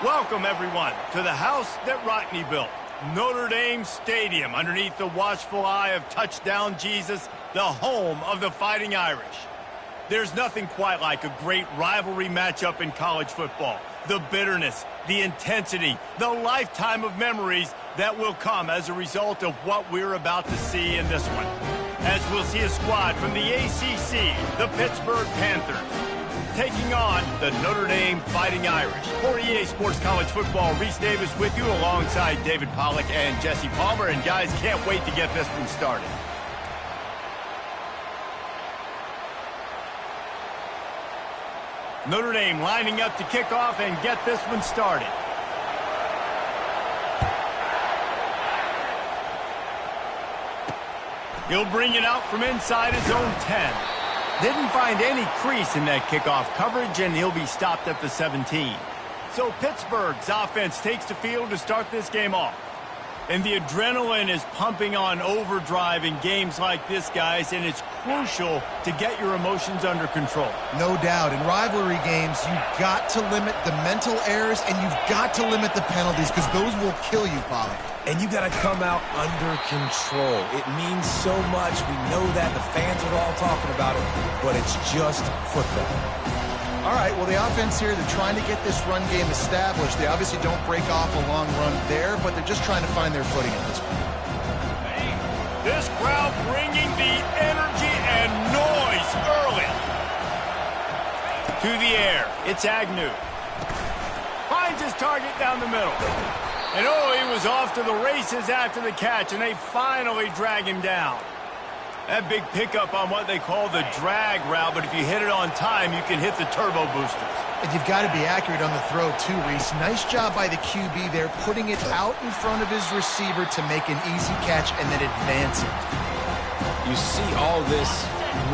Welcome, everyone, to the house that Rockne built, Notre Dame Stadium, underneath the watchful eye of Touchdown Jesus, the home of the Fighting Irish. There's nothing quite like a great rivalry matchup in college football. The bitterness, the intensity, the lifetime of memories that will come as a result of what we're about to see in this one. As we'll see a squad from the ACC, the Pittsburgh Panthers, taking on the Notre Dame Fighting Irish. For EA Sports College Football, Reese Davis with you alongside David Pollack and Jesse Palmer. And guys, can't wait to get this one started. Notre Dame lining up to kick off and get this one started. He'll bring it out from inside his own 10. Didn't find any crease in that kickoff coverage, and he'll be stopped at the 17. So Pittsburgh's offense takes the field to start this game off. And the adrenaline is pumping on overdrive in games like this, guys, and it's crucial to get your emotions under control. No doubt. In rivalry games, you've got to limit the mental errors, and you've got to limit the penalties, because those will kill you, Pollack. And you got to come out under control. It means so much. We know that. The fans are all talking about it, but it's just football. All right, well, the offense here, they're trying to get this run game established. They obviously don't break off a long run there, but they're just trying to find their footing at this point. This crowd bringing the energy and noise early. To the air, it's Agnew. Finds his target down the middle. And oh, he was off to the races after the catch, and they finally drag him down. That big pickup on what they call the drag route, but if you hit it on time, you can hit the turbo boosters. And you've got to be accurate on the throw, too, Reese. Nice job by the QB there, putting it out in front of his receiver to make an easy catch and then advance it. You see all this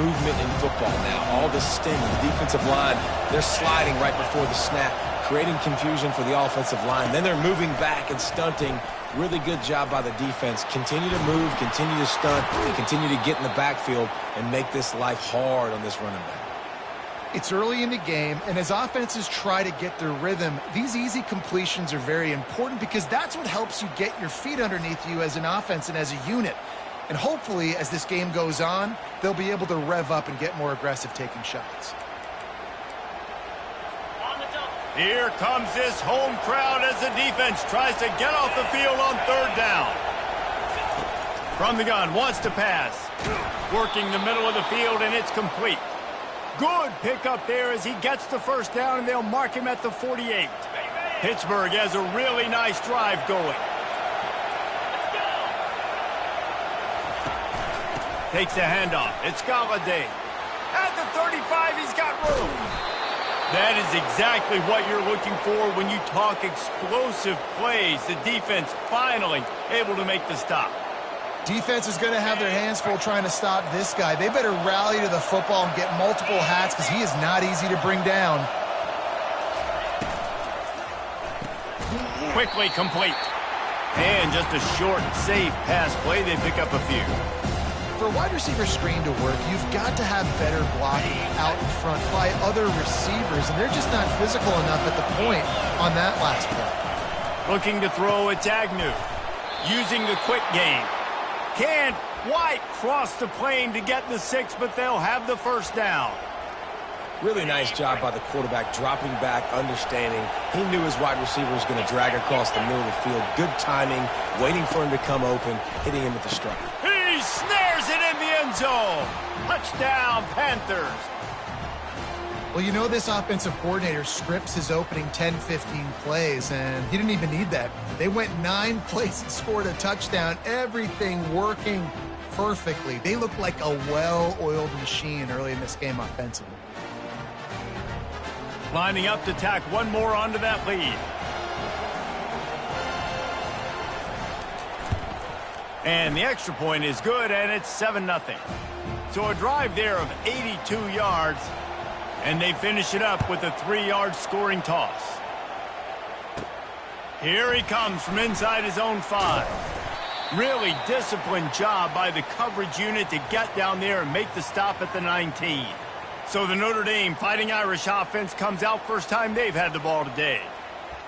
movement in football now, all the sting, the defensive line, they're sliding right before the snap, creating confusion for the offensive line. Then they're moving back and stunting. Really good job by the defense. Continue to move, continue to stunt, and continue to get in the backfield and make this life hard on this running back. It's early in the game, and as offenses try to get their rhythm, these easy completions are very important because that's what helps you get your feet underneath you as an offense and as a unit. And hopefully, as this game goes on, they'll be able to rev up and get more aggressive taking shots. Here comes this home crowd as the defense tries to get off the field on third down. From the gun, wants to pass. Working the middle of the field, and it's complete. Good pickup there as he gets the first down, and they'll mark him at the 48. Pittsburgh has a really nice drive going. Takes the handoff. It's Galladay. At the 35, he's got room. That is exactly what you're looking for when you talk explosive plays. The defense finally able to make the stop. Defense is going to have their hands full trying to stop this guy. They better rally to the football and get multiple hats because he is not easy to bring down. Quickly complete. And just a short, safe pass play. They pick up a few. For a wide receiver screen to work, you've got to have better blocking out in front by other receivers, and they're just not physical enough at the point on that last play. Looking to throw, it's Agnew. Using the quick game. Can't quite cross the plane to get the 6, but they'll have the first down. Really nice job by the quarterback, dropping back, understanding. He knew his wide receiver was going to drag across the middle of the field. Good timing, waiting for him to come open, hitting him with the strike. He snares it in the end zone. Touchdown, Panthers. Well, you know this offensive coordinator scripts his opening 10-15 plays, and he didn't even need that. They went 9 plays and scored a touchdown, everything working perfectly. They looked like a well-oiled machine early in this game offensively. Lining up to tack one more onto that lead. And the extra point is good, and it's 7-0. So a drive there of 82 yards, and they finish it up with a 3-yard scoring toss. Here he comes from inside his own 5. Really disciplined job by the coverage unit to get down there and make the stop at the 19. So the Notre Dame Fighting Irish offense comes out first time they've had the ball today.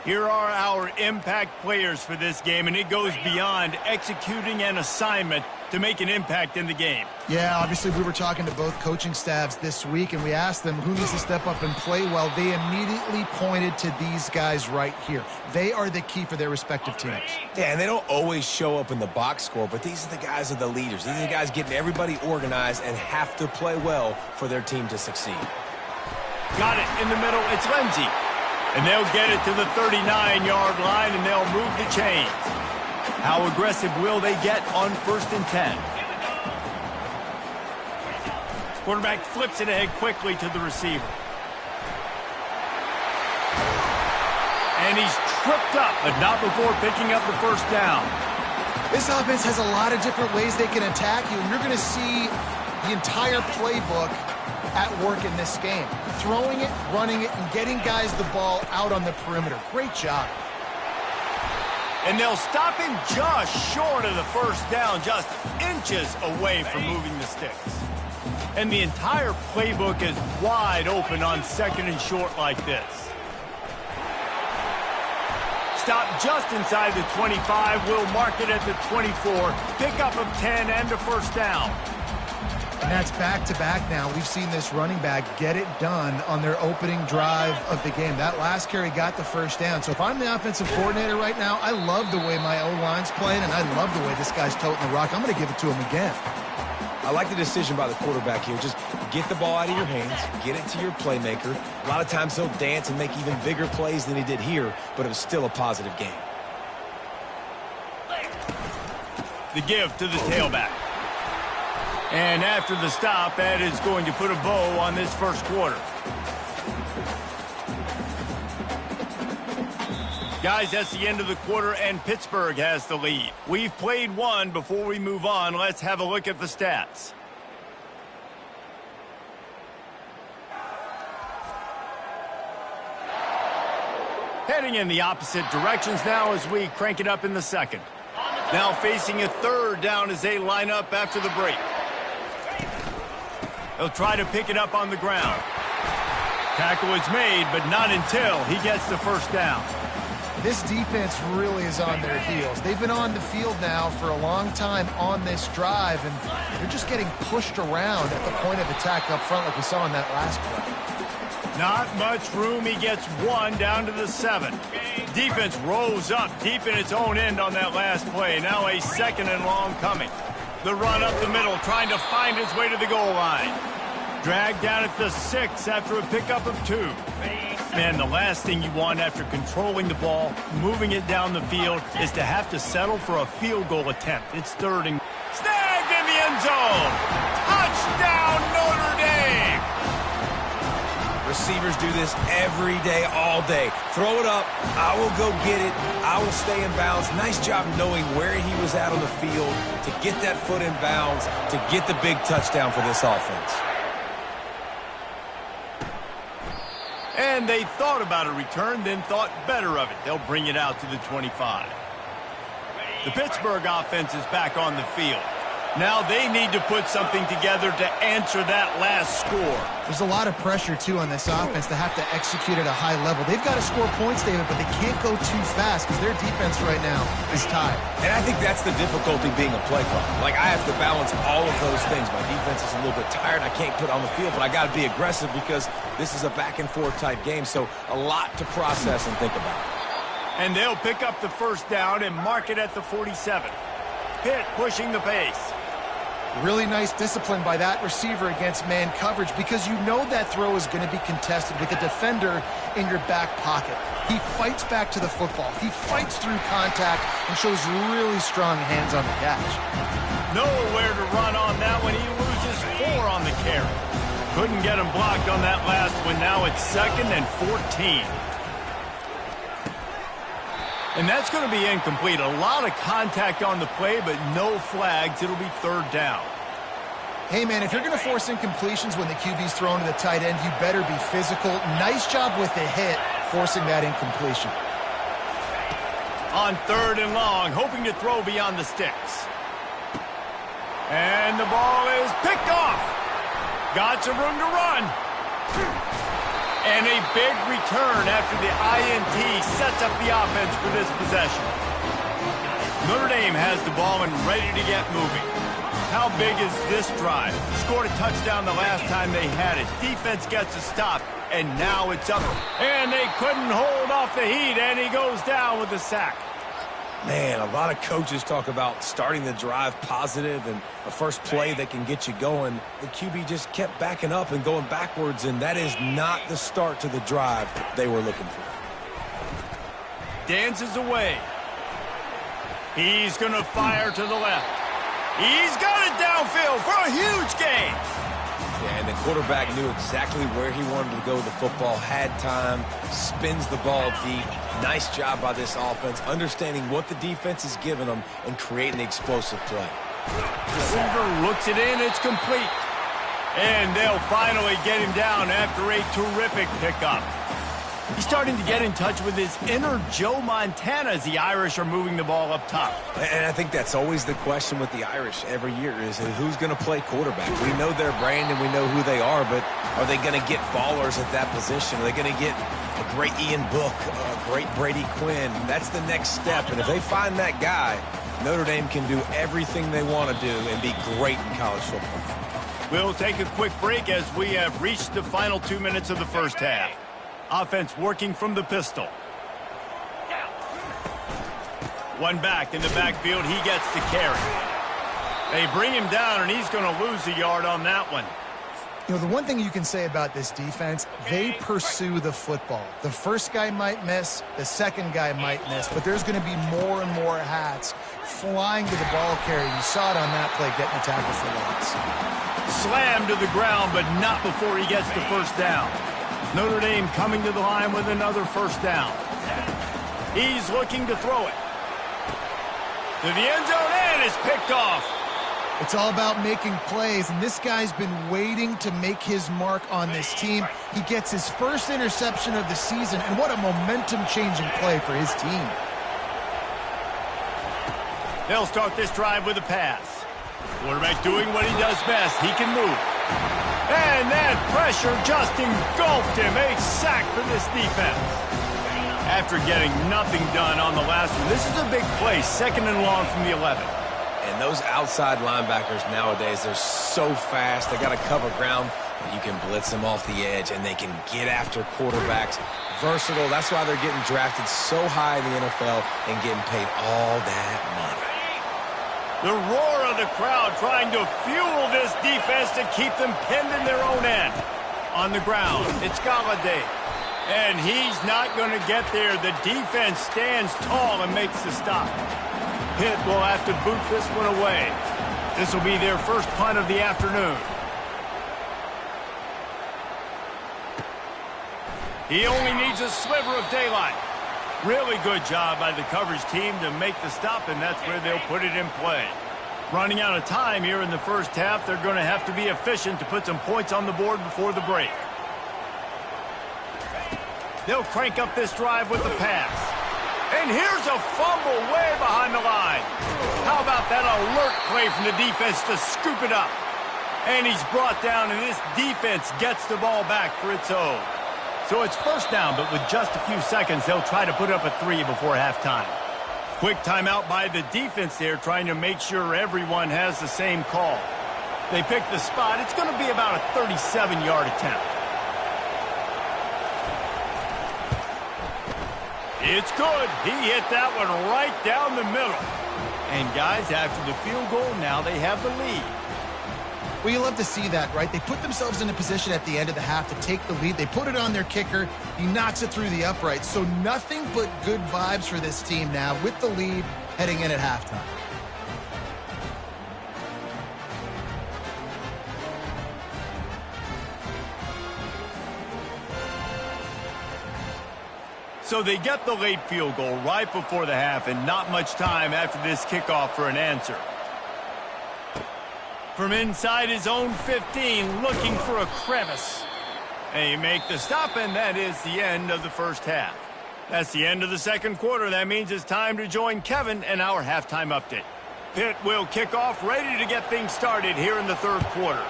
Here are our impact players for this game, and it goes beyond executing an assignment to make an impact in the game. Yeah, obviously we were talking to both coaching staffs this week, and we asked them who needs to step up and play well. They immediately pointed to these guys right here. They are the key for their respective teams. Yeah, and they don't always show up in the box score, but these are the guys that are the leaders. These are the guys getting everybody organized and have to play well for their team to succeed. Got it in the middle. It's Lindsey. And they'll get it to the 39-yard line, and they'll move the chains. How aggressive will they get on 1st and 10? Quarterback flips it ahead quickly to the receiver. And he's tripped up, but not before picking up the first down. This offense has a lot of different ways they can attack you, and you're going to see the entire playbook at work in this game. Throwing it, running it, and getting guys the ball out on the perimeter. Great job. And they'll stop him just short of the first down, just inches away from moving the sticks. And the entire playbook is wide open on 2nd and short like this. Stop just inside the 25. We'll mark it at the 24. Pickup of 10 and a first down. And that's back-to-back now. We've seen this running back get it done on their opening drive of the game. That last carry got the first down. So if I'm the offensive coordinator right now, I love the way my O-line's playing, and I love the way this guy's toting the rock. I'm going to give it to him again. I like the decision by the quarterback here. Just get the ball out of your hands, get it to your playmaker. A lot of times he'll dance and make even bigger plays than he did here, but it was still a positive game. The give to the tailback. And after the stop, that is going to put a bow on this first quarter. Guys, that's the end of the quarter, and Pittsburgh has the lead. We've played one. Before we move on, let's have a look at the stats. Heading in the opposite directions now as we crank it up in the second. Now facing a 3rd down as they line up after the break. He'll try to pick it up on the ground. Tackle is made, but not until he gets the first down. This defense really is on their heels. They've been on the field now for a long time on this drive, and they're just getting pushed around at the point of attack up front like we saw in that last play. Not much room. He gets 1 down to the 7. Defense rolls up deep in its own end on that last play. Now a 2nd and long coming. The run up the middle, trying to find his way to the goal line. Dragged down at the 6 after a pickup of 2. Man, the last thing you want after controlling the ball, moving it down the field, is to have to settle for a field goal attempt. It's 3rd and... Snagged in the end zone! Touchdown, Notre Dame! Receivers do this every day, all day. Throw it up, I will go get it, I will stay in bounds. Nice job knowing where he was at on the field to get that foot in bounds, to get the big touchdown for this offense. And they thought about a return, then thought better of it. They'll bring it out to the 25. The Pittsburgh offense is back on the field. Now they need to put something together to answer that last score. There's a lot of pressure, too, on this offense to have to execute at a high level. They've got to score points, David, but they can't go too fast because their defense right now is tired. And I think that's the difficulty being a play caller. Like, I have to balance all of those things. My defense is a little bit tired. I can't put on the field, but I got to be aggressive because this is a back-and-forth type game, so a lot to process and think about. And they'll pick up the first down and mark it at the 47. Pitt pushing the pace. Really nice discipline by that receiver against man coverage because you know that throw is going to be contested with a defender in your back pocket. He fights back to the football. He fights through contact and shows really strong hands on the catch. Nowhere to run on that one. He loses 4 on the carry. Couldn't get him blocked on that last one. Now it's 2nd and 14. And that's going to be incomplete. A lot of contact on the play, but no flags. It'll be 3rd down. Hey, man, if you're going to force incompletions when the QB's thrown to the tight end, you better be physical. Nice job with the hit, forcing that incompletion. On 3rd and long, hoping to throw beyond the sticks. And the ball is picked off. Got some room to run. And a big return after the INT sets up the offense for this possession. Notre Dame has the ball and ready to get moving. How big is this drive? Scored a touchdown the last time they had it. Defense gets a stop, and now it's up. And they couldn't hold off the heat, and he goes down with the sack. Man, a lot of coaches talk about starting the drive positive and the first play that can get you going. The QB just kept backing up and going backwards, and that is not the start to the drive they were looking for. Dances away. He's going to fire to the left. He's got it downfield for a huge gain. Yeah, and the quarterback knew exactly where he wanted to go with the football, had time, spins the ball deep. Nice job by this offense, understanding what the defense is giving them and creating the explosive play. Receiver looks it in, it's complete. And they'll finally get him down after a terrific pickup. He's starting to get in touch with his inner Joe Montana as the Irish are moving the ball up top. And I think that's always the question with the Irish every year is who's going to play quarterback. We know their brand and we know who they are, but are they going to get ballers at that position? Are they going to get a great Ian Book, a great Brady Quinn? That's the next step. And if they find that guy, Notre Dame can do everything they want to do and be great in college football. We'll take a quick break as we have reached the final 2 minutes of the first half. Offense working from the pistol. One back in the backfield. He gets the carry. They bring him down, and he's going to lose a yard on that one. You know, the one thing you can say about this defense, they pursue the football. The first guy might miss, the second guy might miss, but there's going to be more and more hats flying to the ball carrier. You saw it on that play, getting a tackle for loss. Slammed to the ground, but not before he gets the first down. Notre Dame coming to the line with another first down. He's looking to throw it. To the end zone, and it's picked off. It's all about making plays, and this guy's been waiting to make his mark on this team. He gets his first interception of the season, and what a momentum-changing play for his team. They'll start this drive with a pass. Quarterback doing what he does best. He can move. And that pressure just engulfed him. A sack for this defense. After getting nothing done on the last one, this is a big play. 2nd and long from the 11. And those outside linebackers nowadays, they're so fast. They got to cover ground. You can blitz them off the edge, and they can get after quarterbacks. Versatile. That's why they're getting drafted so high in the NFL and getting paid all that money. The roar of the crowd trying to fuel this defense to keep them pinned in their own end. On the ground, it's Galladay. And he's not going to get there. The defense stands tall and makes the stop. Pitt will have to boot this one away. This will be their first punt of the afternoon. He only needs a sliver of daylight. Really good job by the coverage team to make the stop, and that's where they'll put it in play. Running out of time here in the first half, they're going to have to be efficient to put some points on the board before the break. They'll crank up this drive with the pass. And here's a fumble way behind the line. How about that alert play from the defense to scoop it up? And he's brought down, and this defense gets the ball back for its own. So it's first down, but with just a few seconds, they'll try to put up a 3 before halftime. Quick timeout by the defense there, trying to make sure everyone has the same call. They pick the spot. It's going to be about a 37-yard attempt. It's good. He hit that one right down the middle. And guys, after the field goal, now they have the lead. Well, you love to see that, right? They put themselves in a position at the end of the half to take the lead. They put it on their kicker. He knocks it through the uprights. So nothing but good vibes for this team now with the lead heading in at halftime. So they get the late field goal right before the half, and not much time after this kickoff for an answer. From inside his own 15, looking for a crevice. They make the stop, and that is the end of the first half. That's the end of the second quarter. That means it's time to join Kevin and our halftime update. Pitt will kick off, ready to get things started here in the third quarter.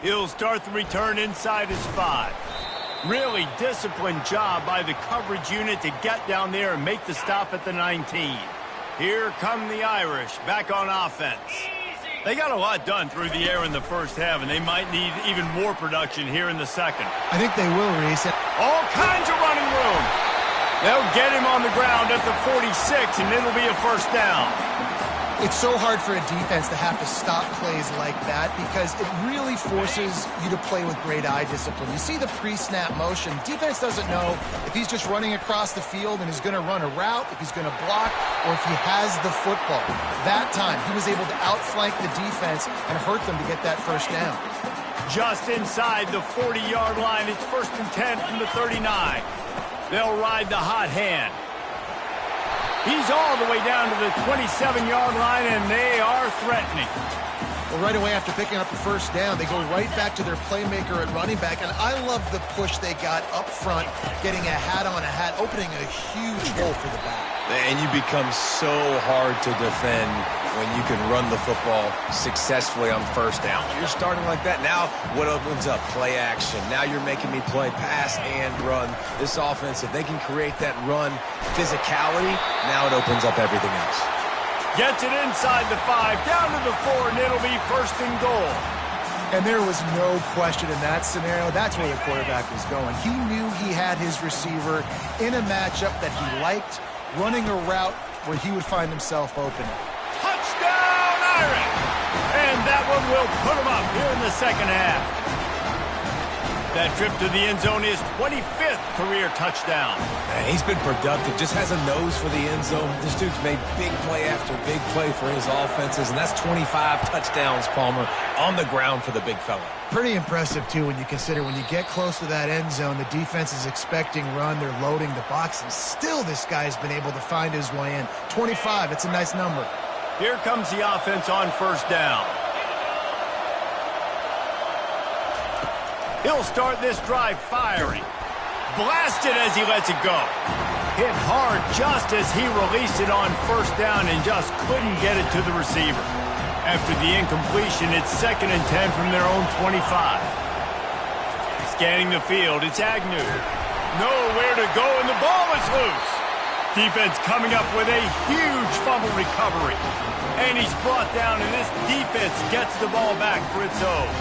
He'll start the return inside his 5. Really disciplined job by the coverage unit to get down there and make the stop at the 19. Here come the Irish back on offense. They got a lot done through the air in the first half, and they might need even more production here in the second. I think they will, Reese. All kinds of running room. They'll get him on the ground at the 46, and it'll be a first down. It's so hard for a defense to have to stop plays like that because it really forces you to play with great eye discipline. You see the pre-snap motion. Defense doesn't know if he's just running across the field and he's going to run a route, if he's going to block, or if he has the football. That time, he was able to outflank the defense and hurt them to get that first down. Just inside the 40-yard line, it's 1st and 10 from the 39. They'll ride the hot hand. He's all the way down to the 27-yard line, and they are threatening. Well, right away after picking up the first down, they go right back to their playmaker at running back, and I love the push they got up front, getting a hat on a hat, opening a huge hole for the back. And you become so hard to defend when you can run the football successfully on first down. You're starting like that. Now what opens up? Play action. Now you're making me play pass and run. This offense, if they can create that run physicality, now it opens up everything else. Gets it inside the 5, down to the 4, and it'll be 1st and goal. And there was no question in that scenario. That's where the quarterback was going. He knew he had his receiver in a matchup that he liked, running a route where he would find himself open. Touchdown, Irish! And that one will put him up here in the second half. That trip to the end zone is 25th career touchdown. Man, he's been productive, just has a nose for the end zone. This dude's made big play after big play for his offenses, and that's 25 touchdowns, Palmer, on the ground for the big fella. Pretty impressive, too, when you consider when you get close to that end zone, the defense is expecting run, they're loading the box, and still this guy's been able to find his way in. 25, it's a nice number. Here comes the offense on first down. He'll start this drive firing. Blasted as he lets it go. Hit hard just as he released it on first down and just couldn't get it to the receiver. After the incompletion, it's 2nd and 10 from their own 25. Scanning the field, it's Agnew. Nowhere to go, and the ball is loose. Defense coming up with a huge fumble recovery. And he's brought down, and this defense gets the ball back for its own.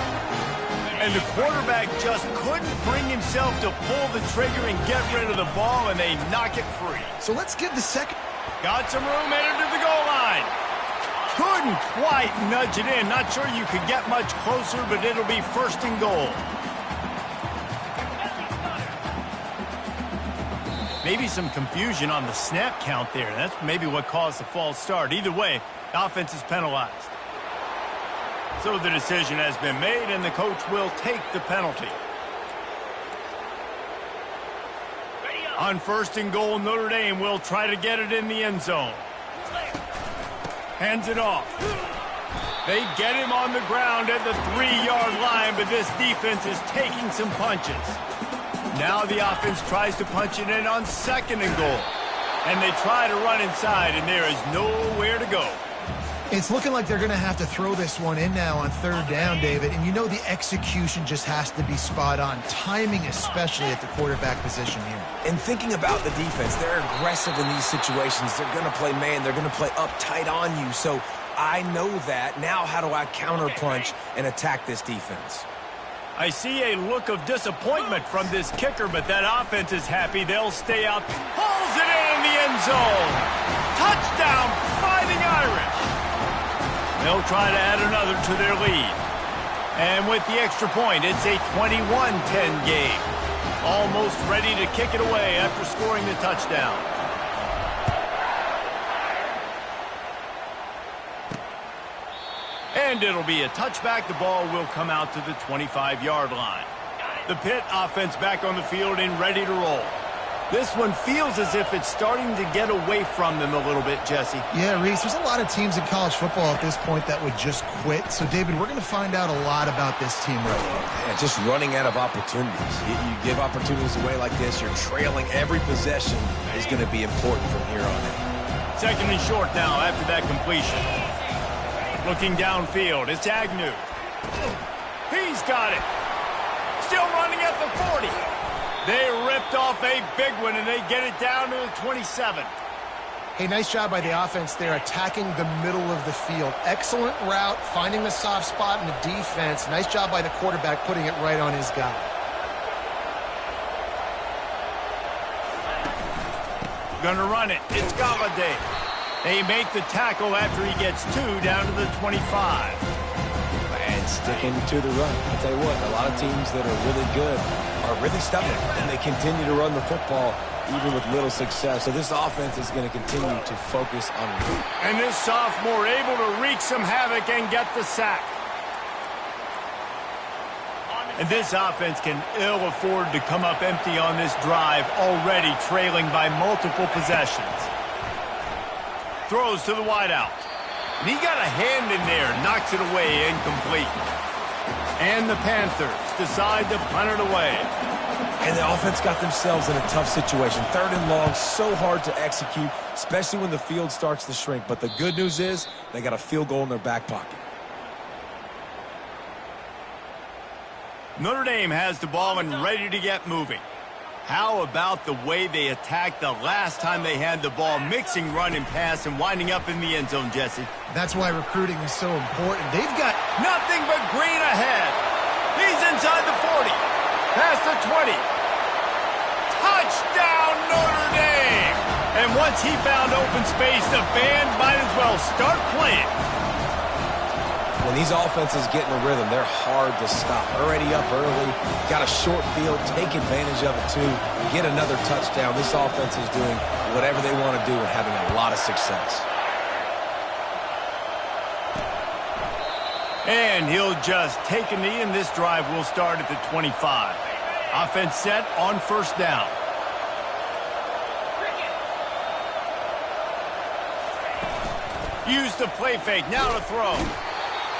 And the quarterback just couldn't bring himself to pull the trigger and get rid of the ball, and they knock it free. So let's give the second. Got some room headed to the goal line. Couldn't quite nudge it in. Not sure you could get much closer, but it'll be 1st and goal. Maybe some confusion on the snap count there. That's maybe what caused the false start. Either way, offense is penalized. So the decision has been made, and the coach will take the penalty. On 1st and goal, Notre Dame will try to get it in the end zone. Hands it off. They get him on the ground at the 3-yard line, but this defense is taking some punches. Now the offense tries to punch it in on 2nd and goal. And they try to run inside, and there is nowhere to go. It's looking like they're going to have to throw this one in now on 3rd down, David. And you know the execution just has to be spot on. Timing especially at the quarterback position here. And thinking about the defense, they're aggressive in these situations. They're going to play man. They're going to play up tight on you. So I know that. Now how do I counterpunch and attack this defense? I see a look of disappointment from this kicker, but that offense is happy. They'll stay out. Pulls it in the end zone. Touchdown, Fighting Irish. They'll try to add another to their lead. And with the extra point, it's a 21-10 game. Almost ready to kick it away after scoring the touchdown. And it'll be a touchback. The ball will come out to the 25-yard line. The Pitt offense back on the field and ready to roll. This one feels as if it's starting to get away from them a little bit, Jesse. Yeah, Reese, there's a lot of teams in college football at this point that would just quit. So, David, we're going to find out a lot about this team right now. Yeah, just running out of opportunities. You give opportunities away like this, you're trailing. Every possession is going to be important from here on out. 2nd and short now after that completion. Looking downfield, it's Agnew. He's got it. Still running at the 40. They ripped off a big one, and they get it down to the 27. Hey, nice job by the offense there, attacking the middle of the field. Excellent route, finding the soft spot in the defense. Nice job by the quarterback putting it right on his guy. Gonna run it. It's Galladay. They make the tackle after he gets 2 down to the 25. And sticking to the run. I'll tell you what, a lot of teams that are really good are really stubborn, and they continue to run the football even with little success. So this offense is going to continue to focus on route. And this sophomore able to wreak some havoc and get the sack. And this offense can ill afford to come up empty on this drive, already trailing by multiple possessions. Throws to the wideout. And he got a hand in there, knocks it away, incomplete. And the Panthers decide to punt it away. And the offense got themselves in a tough situation. 3rd and long, so hard to execute, especially when the field starts to shrink. But the good news is they got a field goal in their back pocket. Notre Dame has the ball and ready to get moving. How about the way they attacked the last time they had the ball, mixing run and pass and winding up in the end zone, Jesse? That's why recruiting is so important. They've got nothing but green ahead. He's inside the 40. Past the 20. Touchdown, Notre Dame! And once he found open space, the band might as well start playing. When these offenses get in a rhythm, they're hard to stop. Already up early, got a short field, take advantage of it too, get another touchdown. This offense is doing whatever they want to do and having a lot of success. And he'll just take a knee, and this drive will start at the 25. Offense set on 1st down. Use the play fake, now to throw.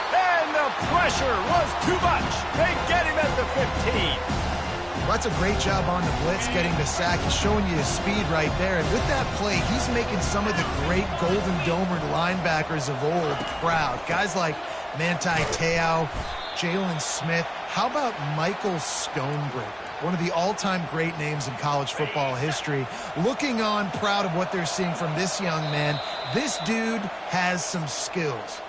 And the pressure was too much. They get him at the 15. Well, that's a great job on the blitz, getting the sack. He's showing you his speed right there. And with that play, he's making some of the great Golden Domer linebackers of old proud. Guys like Manti Te'o, Jalen Smith. How about Michael Stonebreaker? One of the all-time great names in college football history. Looking on, proud of what they're seeing from this young man. This dude has some skills.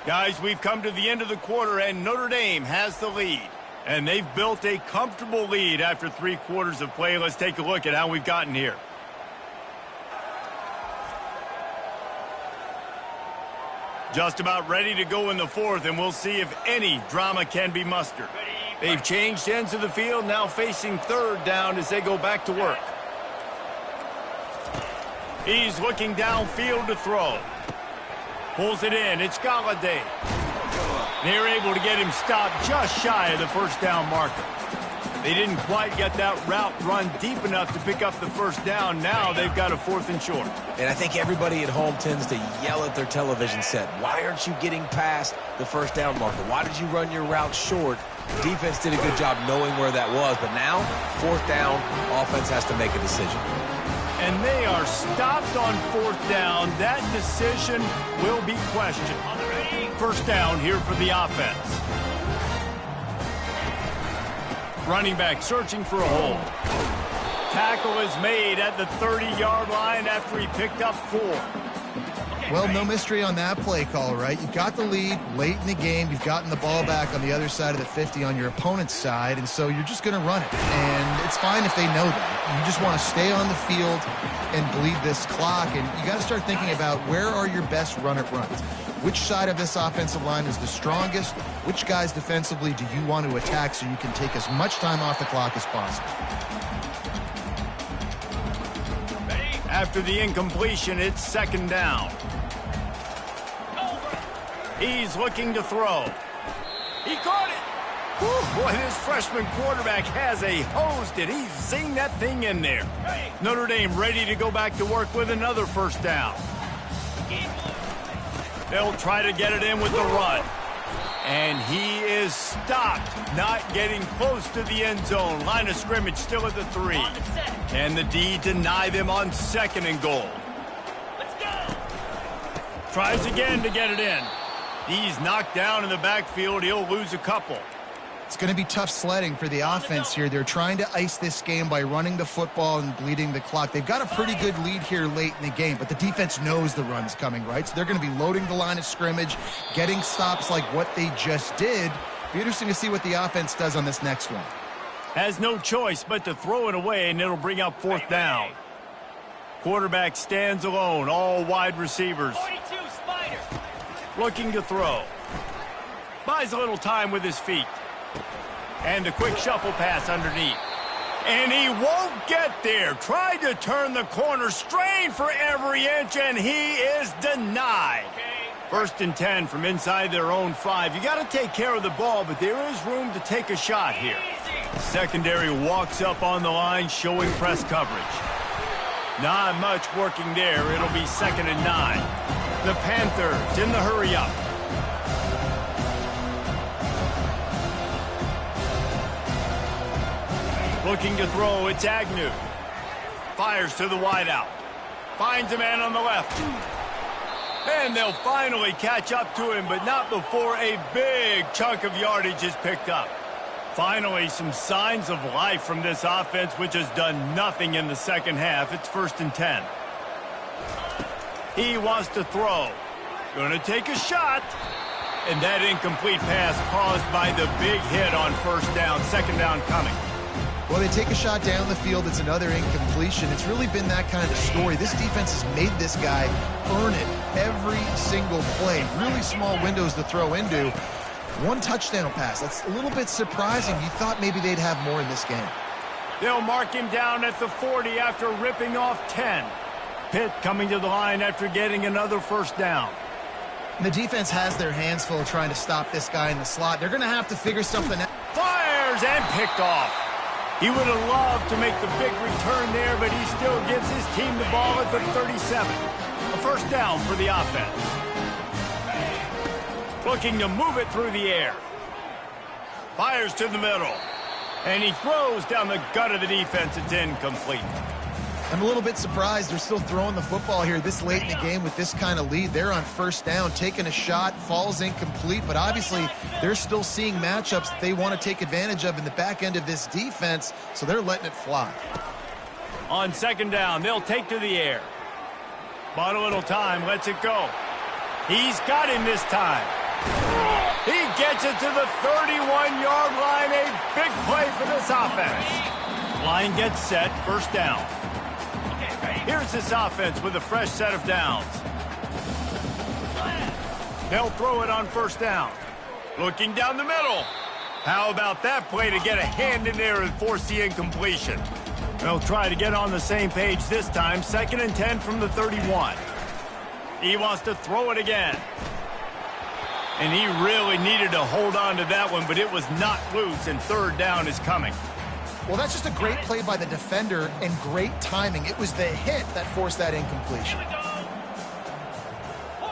Guys, we've come to the end of the quarter, and Notre Dame has the lead. And they've built a comfortable lead after 3 quarters of play. Let's take a look at how we've gotten here. Just about ready to go in the 4th, and we'll see if any drama can be mustered. They've changed ends of the field, now facing 3rd down as they go back to work. He's looking downfield to throw. Pulls it in. It's Galladay. They're able to get him stopped just shy of the 1st down marker. They didn't quite get that route run deep enough to pick up the 1st down. Now they've got a 4th and short. And I think everybody at home tends to yell at their television set. Why aren't you getting past the 1st down marker? Why did you run your route short? Defense did a good job knowing where that was. But now, 4th down, offense has to make a decision. And they are stopped on 4th down. That decision will be questioned. 1st down here for the offense. Running back searching for a hole. Tackle is made at the 30-yard line after he picked up 4. Well, no mystery on that play call, right? You've got the lead late in the game. You've gotten the ball back on the other side of the 50 on your opponent's side, and so you're just going to run it. And it's fine if they know that. You just want to stay on the field and bleed this clock, and you got to start thinking about where are your best run-it runs. Which side of this offensive line is the strongest? Which guys defensively do you want to attack so you can take as much time off the clock as possible? After the incompletion, it's 2nd down. He's looking to throw. He caught it. Whew, boy, this freshman quarterback has a hosed it. He's zinged that thing in there. Notre Dame ready to go back to work with another 1st down. They'll try to get it in with the run. And he is stopped, not getting close to the end zone. Line of scrimmage still at the 3. And the D deny them on 2nd and goal. Let's go. Tries again to get it in. He's knocked down in the backfield. He'll lose a couple. It's going to be tough sledding for the offense here. They're trying to ice this game by running the football and bleeding the clock. They've got a pretty good lead here late in the game, but the defense knows the run's coming, right? So they're going to be loading the line of scrimmage, getting stops like what they just did. Be interesting to see what the offense does on this next one. Has no choice but to throw it away, and it'll bring up 4th down. Quarterback stands alone, all wide receivers. 42 Spider. Looking to throw. Buys a little time with his feet. And a quick shuffle pass underneath. And he won't get there. Tried to turn the corner, strained for every inch, and he is denied. 1st and 10 from inside their own 5. You got to take care of the ball, but there is room to take a shot here. Secondary walks up on the line, showing press coverage. Not much working there. It'll be 2nd and 9. The Panthers in the hurry-up. Looking to throw, it's Agnew. Fires to the wideout. Finds a man on the left. And they'll finally catch up to him, but not before a big chunk of yardage is picked up. Finally, some signs of life from this offense, which has done nothing in the second half. It's 1st and 10. He wants to throw. Going to take a shot. And that incomplete pass caused by the big hit on 1st down. 2nd down coming. Well, they take a shot down the field. It's another incompletion. It's really been that kind of story. This defense has made this guy earn it every single play. Really small windows to throw into. 1 touchdown pass. That's a little bit surprising. You thought maybe they'd have more in this game. They'll mark him down at the 40 after ripping off 10. Pitt coming to the line after getting another 1st down. And the defense has their hands full trying to stop this guy in the slot. They're going to have to figure something out. Fires and picked off. He would have loved to make the big return there, but he still gives his team the ball at the 37. A 1st down for the offense. Looking to move it through the air. Fires to the middle. And he throws down the gut of the defense. It's incomplete. I'm a little bit surprised they're still throwing the football here this late in the game with this kind of lead. They're on 1st down, taking a shot, falls incomplete, but obviously they're still seeing matchups that they want to take advantage of in the back end of this defense, so they're letting it fly. On 2nd down, they'll take to the air. Bought a little time, lets it go. He's got him this time. He gets it to the 31-yard line, a big play for this offense. Line gets set, 1st down. Here's this offense with a fresh set of downs. They'll throw it on 1st down. Looking down the middle. How about that play to get a hand in there and force the incompletion? They'll try to get on the same page this time. 2nd and 10 from the 31. He wants to throw it again. And he really needed to hold on to that one, but it was not loose, and 3rd down is coming. Well, that's just a great play by the defender and great timing. It was the hit that forced that incompletion.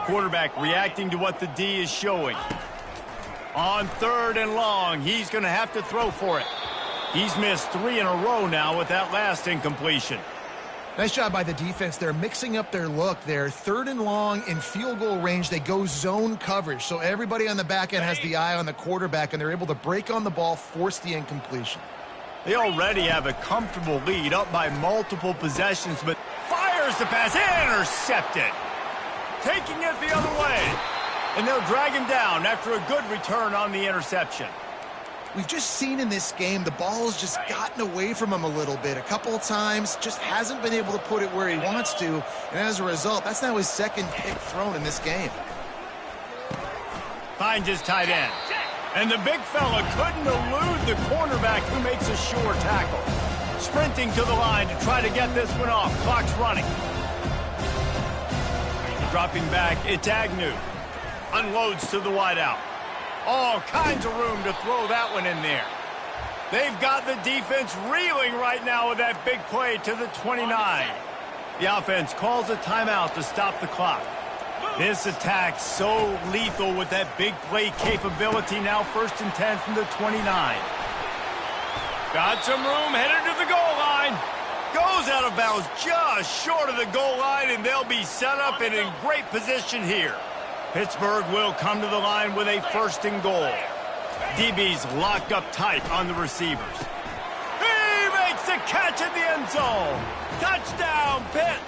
Quarterback reacting to what the D is showing. On 3rd and long, he's going to have to throw for it. He's missed 3 in a row now with that last incompletion. Nice job by the defense. They're mixing up their look there. 3rd and long in field goal range. They go zone coverage. So everybody on the back end has the eye on the quarterback, and they're able to break on the ball, force the incompletion. They already have a comfortable lead, up by multiple possessions, but fires the pass, intercepted. Taking it the other way. And they'll drag him down after a good return on the interception. We've just seen in this game the ball has just gotten away from him a little bit. A couple of times, just hasn't been able to put it where he wants to. And as a result, that's now his 2nd pick thrown in this game. Finds his tight end. And the big fella couldn't elude the cornerback who makes a sure tackle. Sprinting to the line to try to get this one off. Clock's running. Dropping back, it's Agnew. Unloads to the wideout. All kinds of room to throw that one in there. They've got the defense reeling right now with that big play to the 29. The offense calls a timeout to stop the clock. This attack so lethal with that big play capability. Now 1st and 10 from the 29. Got some room, headed to the goal line. Goes out of bounds just short of the goal line, and they'll be set up and in great position here. Pittsburgh will come to the line with a 1st and goal. DB's locked up tight on the receivers. He makes the catch in the end zone. Touchdown, Pitt.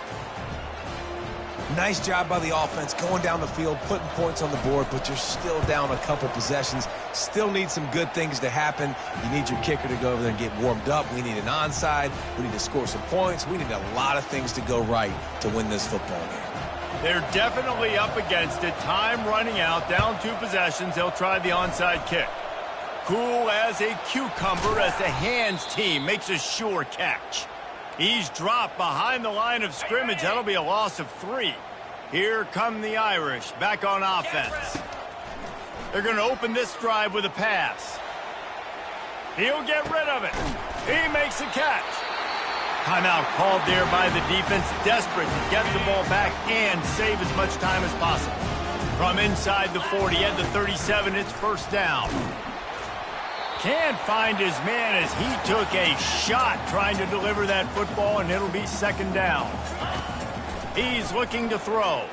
Nice job by the offense going down the field, putting points on the board, but you're still down a couple possessions. Still need some good things to happen. You need your kicker to go over there and get warmed up. We need an onside. We need to score some points. We need a lot of things to go right to win this football game. They're definitely up against it. Time running out, down 2 possessions. They'll try the onside kick. Cool as a cucumber as the hands team makes a sure catch. He's dropped behind the line of scrimmage. That'll be a loss of 3. Here come the Irish back on offense. They're going to open this drive with a pass. He'll get rid of it. He makes a catch. Timeout called there by the defense, desperate to get the ball back and save as much time as possible. From inside the 40 at the 37, it's first down. Can't find his man as he took a shot trying to deliver that football, and it'll be second down. He's looking to throw.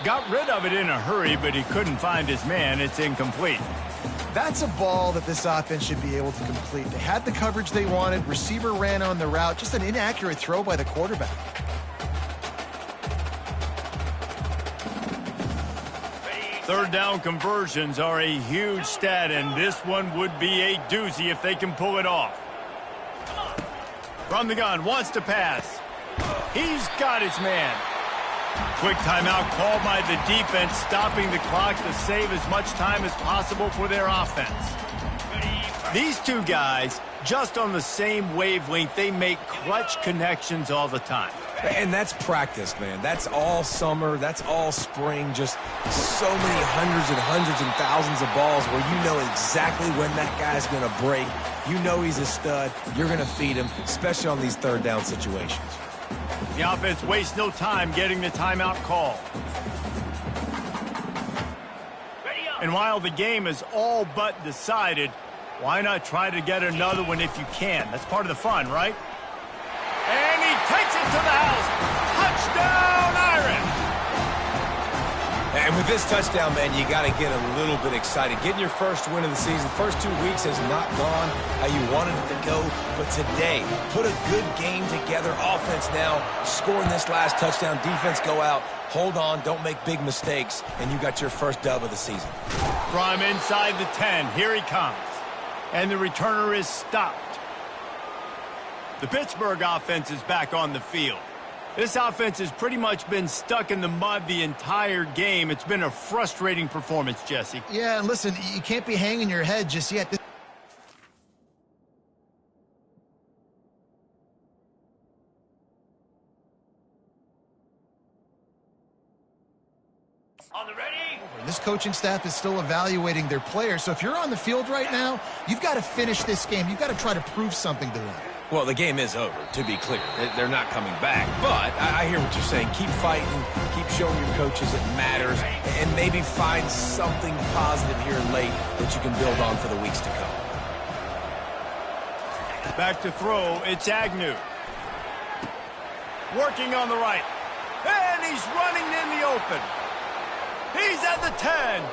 Got rid of it in a hurry, but he couldn't find his man. It's incomplete. That's a ball that this offense should be able to complete. They had the coverage they wanted. Receiver ran on the route. Just an inaccurate throw by the quarterback. Third down conversions are a huge stat, and this one would be a doozy if they can pull it off. From the gun, wants to pass. He's got his man. Quick timeout called by the defense, stopping the clock to save as much time as possible for their offense. These two guys, just on the same wavelength, they make clutch connections all the time. And that's practice, man. That's all summer. That's all spring. Just so many hundreds and thousands of balls where you know exactly when that guy's going to break. You know he's a stud. You're going to feed him, especially on these third down situations. The offense wastes no time getting the timeout call. And while the game is all but decided, why not try to get another one if you can? That's part of the fun, right? And he takes it to the house. Touchdown, Irish! And with this touchdown, man, you got to get a little bit excited. Getting your first win of the season, first 2 weeks has not gone how you wanted it to go. But today, put a good game together. Offense now, scoring this last touchdown. Defense go out, hold on, don't make big mistakes, and you got your first dub of the season. From inside the 10, here he comes. And the returner is stopped. The Pittsburgh offense is back on the field. This offense has pretty much been stuck in the mud the entire game. It's been a frustrating performance, Jesse. Yeah, and listen, you can't be hanging your head just yet. On the ready? This coaching staff is still evaluating their players. So if you're on the field right now, you've got to finish this game. You've got to try to prove something to them. Well, the game is over, to be clear. They're not coming back. But I hear what you're saying. Keep fighting. Keep showing your coaches it matters. And maybe find something positive here late that you can build on for the weeks to come. Back to throw. It's Agnew. Working on the right. And he's running in the open. He's at the 10.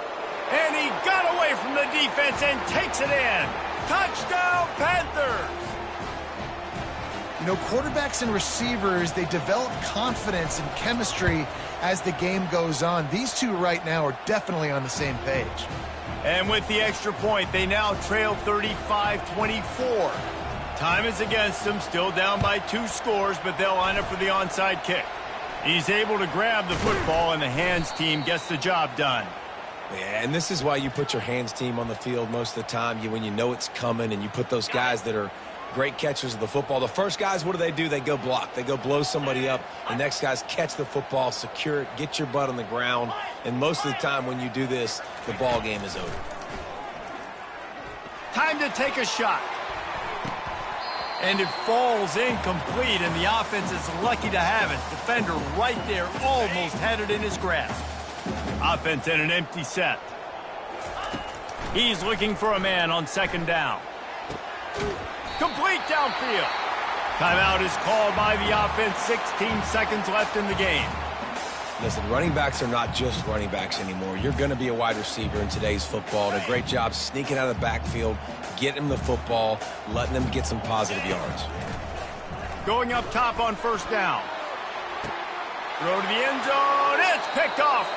And he got away from the defense and takes it in. Touchdown, Panthers! You know, quarterbacks and receivers, they develop confidence and chemistry as the game goes on. These two right now are definitely on the same page. And with the extra point, they now trail 35-24. Time is against them, still down by 2 scores, but they'll line up for the onside kick. He's able to grab the football, and the hands team gets the job done. Yeah, and this is why you put your hands team on the field most of the time, when you know it's coming, and you put those guys that are great catchers of the football. The first guys, what do? They go block. They go blow somebody up. The next guys catch the football, secure it, get your butt on the ground. And most of the time when you do this, the ball game is over. Time to take a shot. And it falls incomplete, and the offense is lucky to have it. Defender right there, almost had it in his grasp. Offense in an empty set. He's looking for a man on second down. Complete downfield. Timeout is called by the offense. 16 seconds left in the game. Listen, running backs are not just running backs anymore. You're going to be a wide receiver in today's football. And a great job sneaking out of the backfield, getting him the football, letting them get some positive yards. Going up top on first down. Throw to the end zone. It's picked off.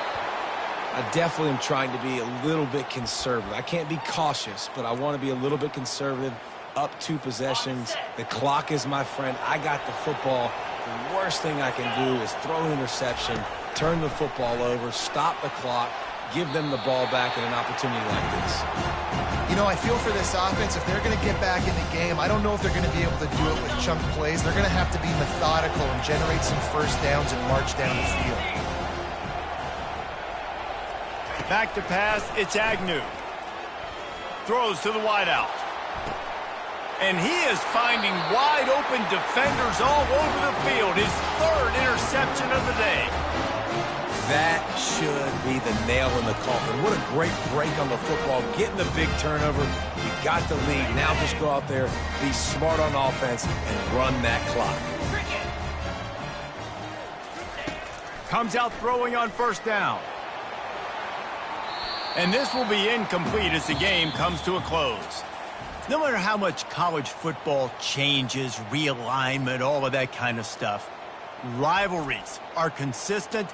I definitely am trying to be a little bit conservative. I can't be cautious, but I want to be a little bit conservative. Up 2 possessions. The clock is my friend. I got the football. The worst thing I can do is throw an interception, turn the football over, stop the clock, give them the ball back in an opportunity like this. You know, I feel for this offense, if they're going to get back in the game, I don't know if they're going to be able to do it with chunk plays. They're going to have to be methodical and generate some first downs and march down the field. Back to pass, it's Agnew. Throws to the wideout. And he is finding wide-open defenders all over the field. His 3rd interception of the day. That should be the nail in the coffin. What a great break on the football. Getting the big turnover. You got the lead. Now just go out there, be smart on offense, and run that clock. Comes out throwing on first down. And this will be incomplete as the game comes to a close. No matter how much college football changes, realignment, all of that kind of stuff, rivalries are consistent